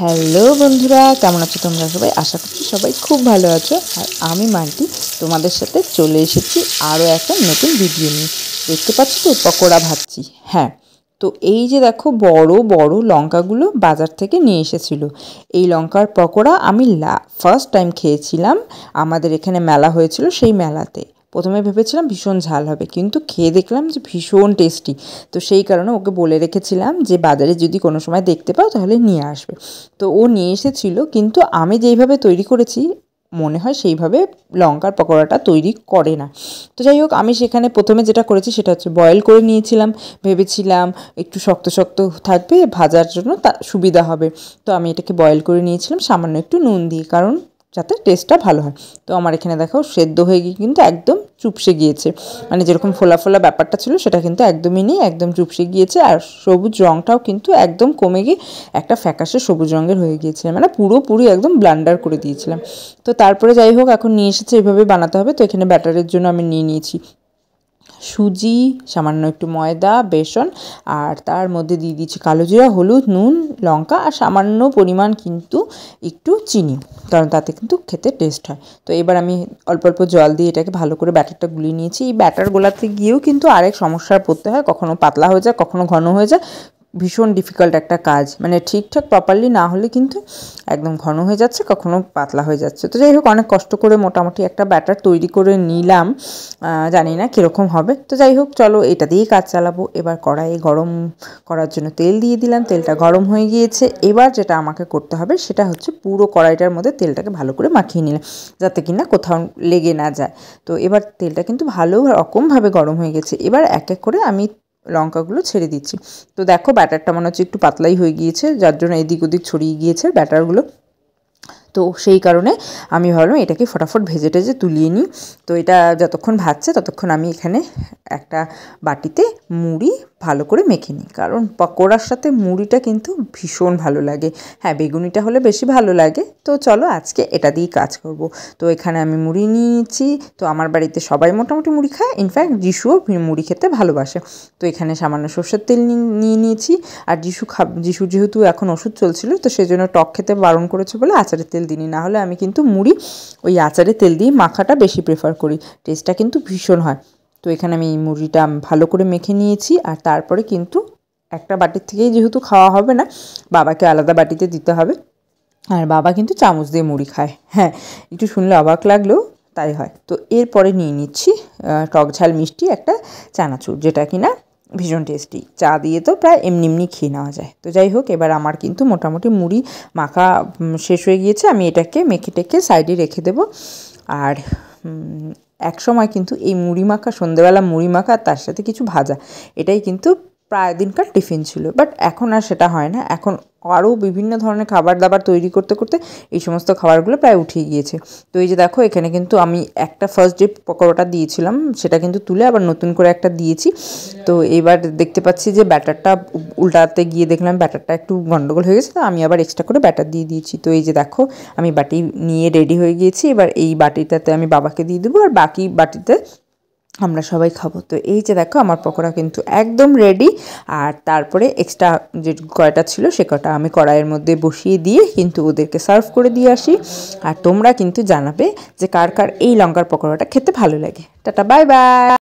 Hello বন্ধুরা, কেমন আছো তোমরা সবাই? আশা করছি সবাই খুব ভালো আছো। আর আমি মান্টি তোমাদের সাথে চলে এসেছি আরও একটা নতুন ভিডিও নিয়ে। দেখতে পাচ্ছ তো পকোড়া ভাজছি। হ্যাঁ, তো এই যে দেখো বড় বড় লঙ্কাগুলো বাজার থেকে নিয়ে এসেছিলো। এই লঙ্কার পকোড়া আমি ফার্স্ট টাইম খেয়েছিলাম। আমাদের এখানে মেলা হয়েছিল, সেই মেলাতে প্রথমে ভেবেছিলাম ভীষণ ঝাল হবে, কিন্তু খেয়ে দেখলাম যে ভীষণ টেস্টি। তো সেই কারণে ওকে বলে রেখেছিলাম যে বাজারে যদি কোনো সময় দেখতে পাও তাহলে নিয়ে আসবে। তো ও নিয়ে এসেছিলো, কিন্তু আমি যেইভাবে তৈরি করেছি মনে হয় সেইভাবে লঙ্কার পকোড়াটা তৈরি করে না। তো যাই হোক, আমি সেখানে প্রথমে যেটা করেছি সেটা হচ্ছে বয়েল করে নিয়েছিলাম। ভেবেছিলাম একটু শক্ত শক্ত থাকবে, ভাজার জন্য তা সুবিধা হবে। তো আমি এটাকে বয়েল করে নিয়েছিলাম সামান্য একটু নুন দিয়ে, কারণ যাতে টেস্টটা ভালো হয়। তো আমার এখানে দেখো সেদ্ধ হয়ে গিয়ে কিন্তু একদম চুপসে গিয়েছে, মানে যেরকম ফোলা ফোলা ব্যাপারটা ছিল সেটা কিন্তু একদমই নেই, একদম চুপসে গিয়েছে। আর সবুজ রঙটাও কিন্তু একদম কমে গিয়ে একটা ফ্যাকাশে সবুজ রঙের হয়ে গিয়েছিল, মানে পুরোপুরি একদম ব্লান্ডার করে দিয়েছিলাম। তো তারপরে যাই হোক, এখন নিয়ে এসেছে এভাবে বানাতে হবে। তো এখানে ব্যাটারের জন্য আমি নিয়ে নিয়েছি সুজি, সামান্য একটু ময়দা, বেসন, আর তার মধ্যে দিয়ে দিচ্ছি কালো জিরা, হলুদ, নুন, লঙ্কা, আর সামান্য পরিমাণ কিন্তু একটু চিনি, কারণ তাতে কিন্তু খেতে টেস্ট হয়। তো এবার আমি অল্প অল্প জল দিয়ে এটাকে ভালো করে ব্যাটারটা গুলিয়ে নিয়েছি। এই ব্যাটার গোলাতে গিয়েও কিন্তু আরেক সমস্যার পড়তে হয়, কখনো পাতলা হয়ে যায়, কখনো ঘন হয়ে যায়। ভীষণ ডিফিকাল্ট একটা কাজ, মানে ঠিকঠাক প্রপারলি না হলে কিন্তু একদম ঘন হয়ে যাচ্ছে, কখনো পাতলা হয়ে যাচ্ছে। তো যাই হোক, অনেক কষ্ট করে মোটামুটি একটা ব্যাটার তৈরি করে নিলাম। জানি না কীরকম হবে। তো যাই হোক, চলো এটা দিয়েই কাজ চালাবো। এবার কড়াইয়ে গরম করার জন্য তেল দিয়ে দিলাম। তেলটা গরম হয়ে গিয়েছে। এবার যেটা আমাকে করতে হবে সেটা হচ্ছে পুরো কড়াইটার মধ্যে তেলটাকে ভালো করে মাখিয়ে নিলাম, যাতে কিনা কোথাও লেগে না যায়। তো এবার তেলটা কিন্তু ভালো রকমভাবে গরম হয়ে গেছে। এবার এক এক করে আমি লঙ্কাগুলো ছেড়ে দিচ্ছি। তো দেখো ব্যাটারটা মনে হচ্ছে একটু পাতলাই হয়ে গিয়েছে, যার জন্য এদিক ওদিক ছড়িয়ে গিয়েছে ব্যাটারগুলো। তো সেই কারণে আমি ভাবলাম এটাকে ফটাফট ভেজে টেজে তুলিয়ে নিই। তো এটা যতক্ষণ ভাজছে ততক্ষণ আমি এখানে একটা বাটিতে মুড়ি ভালো করে মেখে নিই, কারণ পকোড়ার সাথে মুড়িটা কিন্তু ভীষণ ভালো লাগে। হ্যাঁ, বেগুনিটা হলে বেশি ভালো লাগে। তো চলো আজকে এটা দিয়েই কাজ করব। তো এখানে আমি মুড়ি নিয়ে নিচ্ছি। তো আমার বাড়িতে সবাই মোটামুটি মুড়ি খায়, ইনফ্যাক্ট যিশুও মুড়ি খেতে ভালোবাসে। তো এখানে সামান্য সর্ষের তেল নিয়ে নিয়েছি। আর যিশুর যেহেতু এখন ওষুধ চলছিল, তো সেজন্য টক খেতে বারণ করেছে বলে আচারের তেল দিইনি, না হলে আমি কিন্তু মুড়ি ওই আচারের তেল দিয়ে মাখাটা বেশি প্রেফার করি, টেস্টটা কিন্তু ভীষণ হয়। তো এখানে আমি মুড়িটা ভালো করে মেখে নিয়েছি। আর তারপরে কিন্তু একটা বাটির থেকেই যেহেতু খাওয়া হবে না, বাবাকে আলাদা বাটিতে দিতে হবে। আর বাবা কিন্তু চামচ দিয়ে মুড়ি খায়। হ্যাঁ, একটু শুনলে অবাক লাগলেও তাই হয়। তো এরপরে নিয়ে নিচ্ছি টক ঝাল মিষ্টি একটা চানাচুর, যেটা কিনা ভীষণ টেস্টি। চা দিয়ে তো প্রায় এমনি এমনি খেয়ে নেওয়া যায়। তো যাই হোক, এবার আমার কিন্তু মোটামুটি মুড়ি মাখা শেষ হয়ে গিয়েছে। আমি এটাকে মেখে টেখে সাইডে রেখে দেবো। আর এক সময় কিন্তু এই মুড়ি মাখা, সন্ধ্যেবেলা মুড়ি মাখা তার সাথে কিছু ভাজা, এটাই কিন্তু প্রায় দিনকার টিফিন ছিল। বাট এখন আর সেটা হয় না। এখন আরও বিভিন্ন ধরনের খাবার দাবার তৈরি করতে করতে এই সমস্ত খাবারগুলো প্রায় উঠিয়ে গিয়েছে। তো এই যে দেখো, এখানে কিন্তু আমি একটা ফার্স্ট যে পকোড়াটা দিয়েছিলাম সেটা কিন্তু তুলে আবার নতুন করে একটা দিয়েছি। তো এবার দেখতে পাচ্ছি যে ব্যাটারটা উল্টাতে গিয়ে দেখলাম ব্যাটারটা একটু গন্ডগোল হয়ে গেছে, তো আমি আবার এক্সট্রা করে ব্যাটার দিয়ে দিয়েছি। তো এই যে দেখো, আমি বাটি নিয়ে রেডি হয়ে গিয়েছি। এবার এই বাটিটাতে আমি বাবাকে দিয়ে দেবো, আর বাকি বাটিতে আমরা সবাই খাবো। তো এই যে দেখো, আমার পকোড়া কিন্তু একদম রেডি। আর তারপরে এক্সট্রা যে কয়টা ছিল সে কটা আমি কড়াইয়ের মধ্যে বসিয়ে দিয়ে কিন্তু ওদেরকে সার্ভ করে দিয়ে আসি। আর তোমরা কিন্তু জানাবে যে কার কার এই লঙ্কার পকোড়াটা খেতে ভালো লাগে। Tata, bye bye.